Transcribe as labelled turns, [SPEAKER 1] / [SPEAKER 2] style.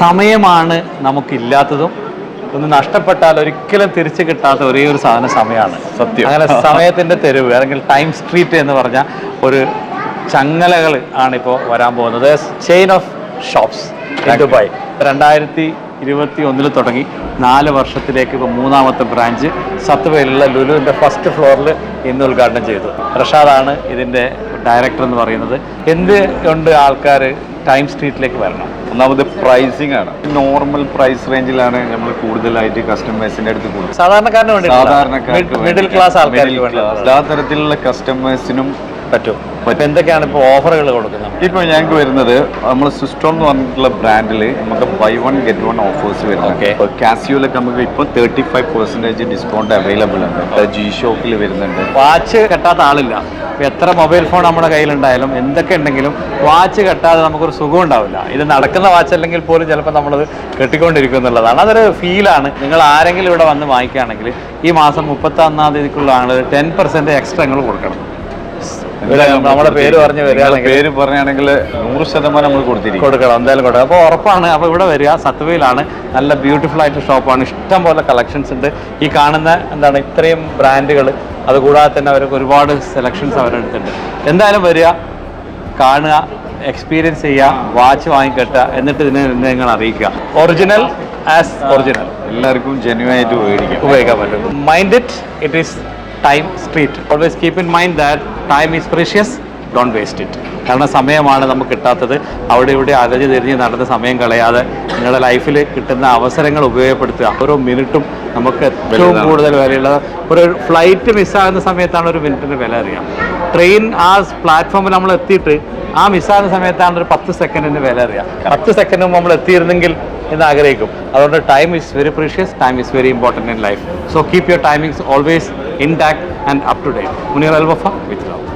[SPEAKER 1] സമയമാണ് നമുക്കില്ലാത്തതും ഒന്ന് നഷ്ടപ്പെട്ടാൽ ഒരിക്കലും തിരിച്ചു കിട്ടാത്ത ഒരേ ഒരു സാധനം സമയമാണ്.
[SPEAKER 2] സത്യം.
[SPEAKER 1] അങ്ങനെ സമയത്തിൻ്റെ തെരുവ് അല്ലെങ്കിൽ ടൈം സ്ട്രീറ്റ് എന്ന് പറഞ്ഞ ഒരു ചങ്ങലകൾ ആണിപ്പോൾ വരാൻ പോകുന്നത്. Chain of shops in Dubai 2021 തുടങ്ങി 4 വർഷത്തിലേക്ക് ഇപ്പോൾ 3ാമത്തെ ബ്രാഞ്ച് സത്വയിലുള്ള ലുലുവിൻ്റെ ഫസ്റ്റ് ഫ്ലോറിൽ ഇന്ന് ഉദ്ഘാടനം ചെയ്തു. റഷാദാണ് ഇതിൻ്റെ ഡയറക്ടർ എന്ന് പറയുന്നത്. എന്തുകൊണ്ട് ആൾക്കാർ ടൈം സ്ട്രീറ്റിലേക്ക് വരണം?
[SPEAKER 2] ഒന്നാമത് പ്രൈസിംഗ് ആണ്. നോർമൽ പ്രൈസ് റേഞ്ചിലാണ് നമ്മൾ കൂടുതലായിട്ട് കസ്റ്റമേഴ്സിന്റെ അടുത്ത് കൊടുക്കുന്നത്.
[SPEAKER 1] സാധാരണക്കാരന് വേണ്ടി,
[SPEAKER 2] സാധാരണക്കാർക്ക്,
[SPEAKER 1] മിഡിൽ ക്ലാസ് ആൾക്കാർക്ക് വേണ്ടി
[SPEAKER 2] എല്ലാ തരത്തിലുള്ള കസ്റ്റമേഴ്സിനും
[SPEAKER 1] പറ്റും. എന്തൊക്കെയാണ് ഇപ്പോൾ ഓഫറുകൾ കൊടുക്കുന്നത്?
[SPEAKER 2] ഇപ്പോൾ ഞങ്ങൾക്ക് വരുന്നത് നമ്മൾ സിസ്റ്റം എന്ന് പറഞ്ഞിട്ടുള്ള ബ്രാൻഡിൽ നമുക്ക് ബൈ 1 get 1 ഓഫേഴ്സ് വരുന്നുണ്ട്. കാസിയോയിലൊക്കെ നമുക്ക് ഇപ്പോൾ 35% ഡിസ്കൗണ്ട് അവൈലബിൾ ഉണ്ട്. ജി ഷോക്കിൽ വരുന്നുണ്ട്.
[SPEAKER 1] വാച്ച് കെട്ടാത്ത ആളില്ല. എത്ര മൊബൈൽ ഫോൺ നമ്മുടെ കയ്യിലുണ്ടായാലും എന്തൊക്കെ ഉണ്ടെങ്കിലും വാച്ച് കെട്ടാതെ നമുക്കൊരു സുഖം ഉണ്ടാവില്ല. ഇത് നടക്കുന്ന വാച്ച് അല്ലെങ്കിൽ പോലും ചിലപ്പോൾ നമ്മളത് കെട്ടിക്കൊണ്ടിരിക്കും എന്നുള്ളതാണ്. അതൊരു ഫീലാണ്. നിങ്ങൾ ആരെങ്കിലും ഇവിടെ വന്ന് വാങ്ങിക്കുകയാണെങ്കിൽ ഈ മാസം 31-ാം തീയതിക്കുള്ള ആളുകൾ 10% എക്സ്ട്രാ നിങ്ങൾ കൊടുക്കണം. നമ്മുടെ പേര് പറഞ്ഞ് വരികയാണെങ്കിൽ,
[SPEAKER 2] പേര് പറയുകയാണെങ്കിൽ 100% നമ്മൾ
[SPEAKER 1] കൊടുക്കണം, എന്തായാലും കൊടുക്കണം. അപ്പോൾ ഉറപ്പാണ്. അപ്പോൾ ഇവിടെ വരിക, സത്വയിലാണ്. നല്ല ബ്യൂട്ടിഫുൾ ആയിട്ട് ഷോപ്പാണ്. ഇഷ്ടം പോലെ കളക്ഷൻസ് ഉണ്ട്. ഈ കാണുന്ന ഇത്രയും ബ്രാൻഡുകൾ, അതുകൂടാതെ തന്നെ അവർക്ക് ഒരുപാട് സെലക്ഷൻസ് അവരെടുത്തിട്ടുണ്ട്. എന്തായാലും വരിക, കാണുക, എക്സ്പീരിയൻസ് ചെയ്യുക, വാച്ച് വാങ്ങിക്കെട്ടുക, എന്നിട്ട് ഇതിനെ നിങ്ങൾ അറിയിക്കുക. ഒറിജിനൽ ആസ് ഒറിജിനൽ
[SPEAKER 2] എല്ലാവർക്കും ജെന്യൂൻ ആയിട്ട്
[SPEAKER 1] ഉപയോഗിക്കാൻ പറ്റും. Mind it is time street. Always keep in mind that time is precious, don't waste it. കാരണം സമയമാണ് നമുക്ക് കിട്ടാത്തത്. അവിടെ ഇവിടെ അകഞ്ഞ് തിരിഞ്ഞ് നടന്ന് സമയം കളയാതെ നിങ്ങളുടെ ലൈഫിൽ കിട്ടുന്ന അവസരങ്ങൾ ഉപയോഗപ്പെടുത്തുക. ഓരോ മിനിറ്റും നമുക്ക് ഏറ്റവും കൂടുതൽ വിലയുള്ളത്. ഒരു ഫ്ലൈറ്റ് മിസ്സാകുന്ന സമയത്താണ് ഒരു മിനിറ്റിന് വില അറിയാം. ട്രെയിൻ ആ പ്ലാറ്റ്ഫോമിൽ നമ്മൾ എത്തിയിട്ട് ആ മിസ്സാകുന്ന സമയത്താണ് ഒരു 10 സെക്കൻഡിന് വില അറിയാം. 10 സെക്കൻഡ് മുമ്പ് നമ്മൾ എത്തിയിരുന്നെങ്കിൽ എന്ന് ആഗ്രഹിക്കും. അതുകൊണ്ട് time is very precious, time is very important in life. So keep your timings always intact and up to date. Munir Al Wafa with love.